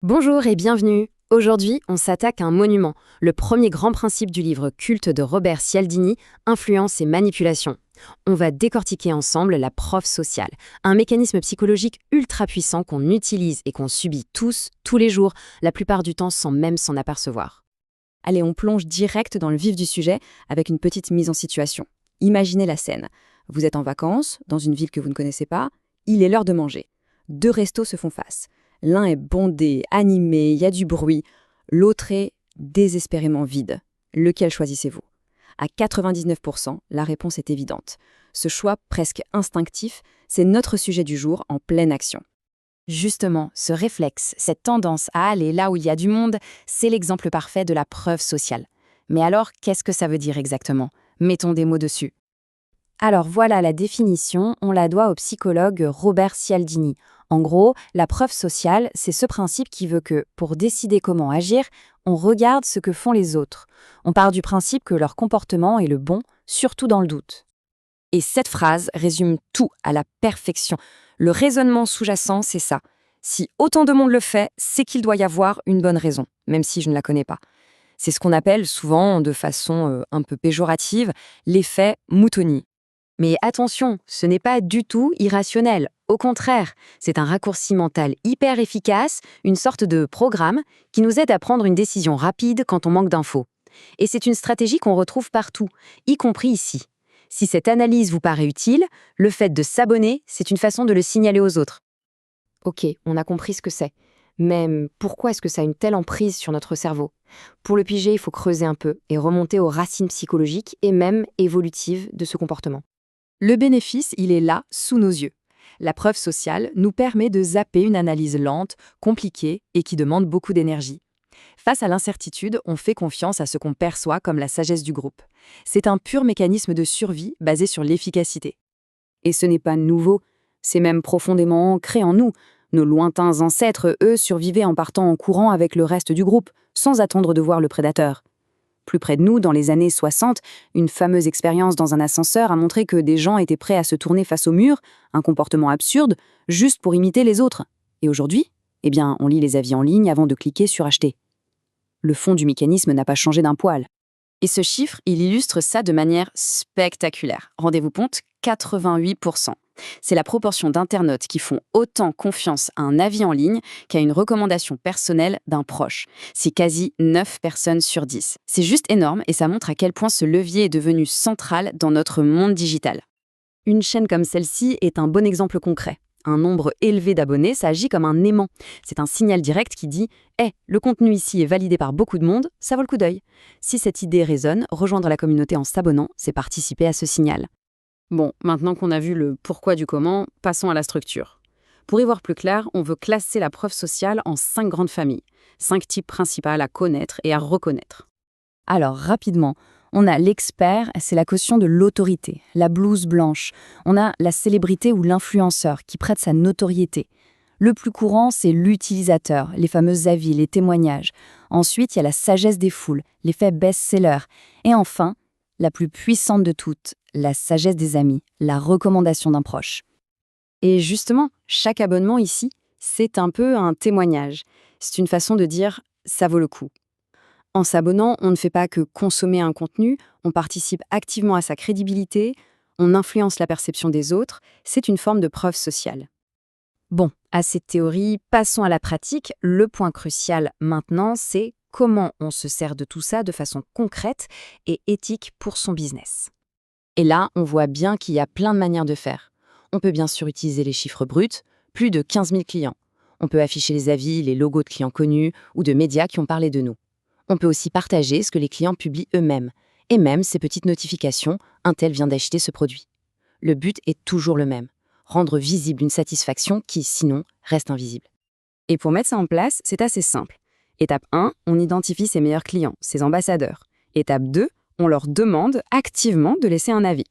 Bonjour et bienvenue. Aujourd'hui, on s'attaque à un monument, le premier grand principe du livre culte de Robert Cialdini, Influence et manipulation. On va décortiquer ensemble la preuve sociale, un mécanisme psychologique ultra puissant qu'on utilise et qu'on subit tous les jours, la plupart du temps sans même s'en apercevoir. Allez, on plonge direct dans le vif du sujet avec une petite mise en situation. Imaginez la scène. Vous êtes en vacances, dans une ville que vous ne connaissez pas, il est l'heure de manger. Deux restos se font face. L'un est bondé, animé, il y a du bruit. L'autre est désespérément vide. Lequel choisissez-vous? À 99%, la réponse est évidente. Ce choix presque instinctif, c'est notre sujet du jour en pleine action. Justement, ce réflexe, cette tendance à aller là où il y a du monde, c'est l'exemple parfait de la preuve sociale. Mais alors, qu'est-ce que ça veut dire exactement? Mettons des mots dessus. Alors voilà la définition, on la doit au psychologue Robert Cialdini. En gros, la preuve sociale, c'est ce principe qui veut que, pour décider comment agir, on regarde ce que font les autres. On part du principe que leur comportement est le bon, surtout dans le doute. Et cette phrase résume tout à la perfection. Le raisonnement sous-jacent, c'est ça. Si autant de monde le fait, c'est qu'il doit y avoir une bonne raison, même si je ne la connais pas. C'est ce qu'on appelle souvent, de façon un peu péjorative, l'effet Moutoni. Mais attention, ce n'est pas du tout irrationnel. Au contraire, c'est un raccourci mental hyper efficace, une sorte de programme qui nous aide à prendre une décision rapide quand on manque d'infos. Et c'est une stratégie qu'on retrouve partout, y compris ici. Si cette analyse vous paraît utile, le fait de s'abonner, c'est une façon de le signaler aux autres. Ok, on a compris ce que c'est. Mais pourquoi est-ce que ça a une telle emprise sur notre cerveau? Pour le piger, il faut creuser un peu et remonter aux racines psychologiques et même évolutives de ce comportement. Le bénéfice, il est là, sous nos yeux. La preuve sociale nous permet de zapper une analyse lente, compliquée et qui demande beaucoup d'énergie. Face à l'incertitude, on fait confiance à ce qu'on perçoit comme la sagesse du groupe. C'est un pur mécanisme de survie basé sur l'efficacité. Et ce n'est pas nouveau, c'est même profondément ancré en nous. Nos lointains ancêtres, eux, survivaient en partant en courant avec le reste du groupe, sans attendre de voir le prédateur. Plus près de nous, dans les années 60, une fameuse expérience dans un ascenseur a montré que des gens étaient prêts à se tourner face au mur, un comportement absurde, juste pour imiter les autres. Et aujourd'hui, on lit les avis en ligne avant de cliquer sur acheter. Le fond du mécanisme n'a pas changé d'un poil. Et ce chiffre, il illustre ça de manière spectaculaire. Rendez-vous compte, 88%. C'est la proportion d'internautes qui font autant confiance à un avis en ligne qu'à une recommandation personnelle d'un proche. C'est quasi 9 personnes sur 10. C'est juste énorme et ça montre à quel point ce levier est devenu central dans notre monde digital. Une chaîne comme celle-ci est un bon exemple concret. Un nombre élevé d'abonnés, ça agit comme un aimant. C'est un signal direct qui dit « le contenu ici est validé par beaucoup de monde, ça vaut le coup d'œil ». Si cette idée résonne, rejoindre la communauté en s'abonnant, c'est participer à ce signal. Bon, maintenant qu'on a vu le pourquoi du comment, passons à la structure. Pour y voir plus clair, on veut classer la preuve sociale en 5 grandes familles, 5 types principaux à connaître et à reconnaître. Alors, rapidement, on a l'expert, c'est la caution de l'autorité, la blouse blanche. On a la célébrité ou l'influenceur qui prête sa notoriété. Le plus courant, c'est l'utilisateur, les fameux avis, les témoignages. Ensuite, il y a la sagesse des foules, l'effet best-seller. Et enfin, la plus puissante de toutes, la sagesse des amis, la recommandation d'un proche. Et justement, chaque abonnement ici, c'est un peu un témoignage. C'est une façon de dire « ça vaut le coup ». En s'abonnant, on ne fait pas que consommer un contenu, on participe activement à sa crédibilité, on influence la perception des autres, c'est une forme de preuve sociale. Bon, à cette théorie, passons à la pratique. Le point crucial maintenant, c'est comment on se sert de tout ça de façon concrète et éthique pour son business. Et là, on voit bien qu'il y a plein de manières de faire. On peut bien sûr utiliser les chiffres bruts, plus de 15 000 clients. On peut afficher les avis, les logos de clients connus ou de médias qui ont parlé de nous. On peut aussi partager ce que les clients publient eux-mêmes, et même ces petites notifications, un tel vient d'acheter ce produit. Le but est toujours le même, rendre visible une satisfaction qui, sinon, reste invisible. Et pour mettre ça en place, c'est assez simple. Étape 1, on identifie ses meilleurs clients, ses ambassadeurs. Étape 2, on leur demande activement de laisser un avis.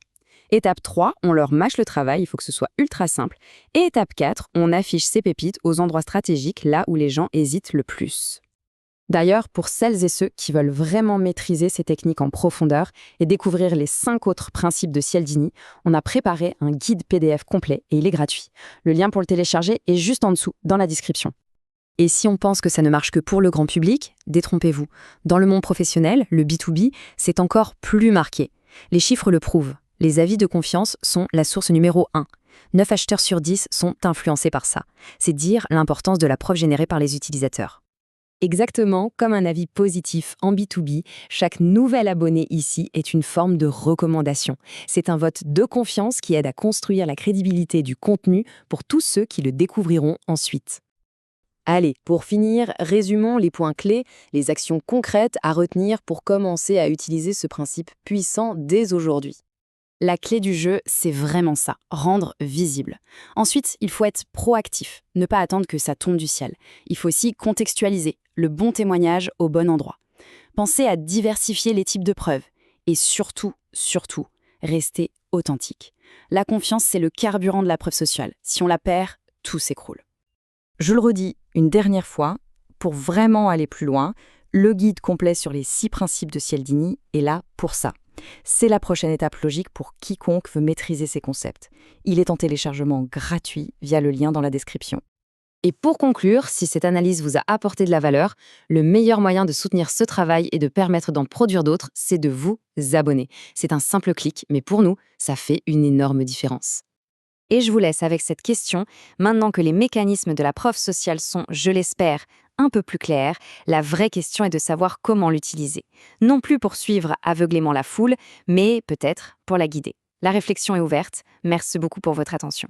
Étape 3, on leur mâche le travail, il faut que ce soit ultra simple. Et étape 4, on affiche ses pépites aux endroits stratégiques, là où les gens hésitent le plus. D'ailleurs, pour celles et ceux qui veulent vraiment maîtriser ces techniques en profondeur et découvrir les 5 autres principes de Cialdini, on a préparé un guide PDF complet et il est gratuit. Le lien pour le télécharger est juste en dessous, dans la description. Et si on pense que ça ne marche que pour le grand public, détrompez-vous. Dans le monde professionnel, le B2B, c'est encore plus marqué. Les chiffres le prouvent. Les avis de confiance sont la source numéro 1. 9 acheteurs sur 10 sont influencés par ça. C'est dire l'importance de la preuve générée par les utilisateurs. Exactement comme un avis positif en B2B, chaque nouvel abonné ici est une forme de recommandation. C'est un vote de confiance qui aide à construire la crédibilité du contenu pour tous ceux qui le découvriront ensuite. Allez, pour finir, résumons les points clés, les actions concrètes à retenir pour commencer à utiliser ce principe puissant dès aujourd'hui. La clé du jeu, c'est vraiment ça, rendre visible. Ensuite, il faut être proactif, ne pas attendre que ça tombe du ciel. Il faut aussi contextualiser, le bon témoignage au bon endroit. Pensez à diversifier les types de preuves. Et surtout, rester authentique. La confiance, c'est le carburant de la preuve sociale. Si on la perd, tout s'écroule. Je le redis une dernière fois, pour vraiment aller plus loin, le guide complet sur les 6 principes de Cialdini est là pour ça. C'est la prochaine étape logique pour quiconque veut maîtriser ces concepts. Il est en téléchargement gratuit via le lien dans la description. Et pour conclure, si cette analyse vous a apporté de la valeur, le meilleur moyen de soutenir ce travail et de permettre d'en produire d'autres, c'est de vous abonner. C'est un simple clic, mais pour nous, ça fait une énorme différence. Et je vous laisse avec cette question. Maintenant que les mécanismes de la preuve sociale sont, je l'espère, un peu plus clairs, la vraie question est de savoir comment l'utiliser. Non plus pour suivre aveuglément la foule, mais peut-être pour la guider. La réflexion est ouverte. Merci beaucoup pour votre attention.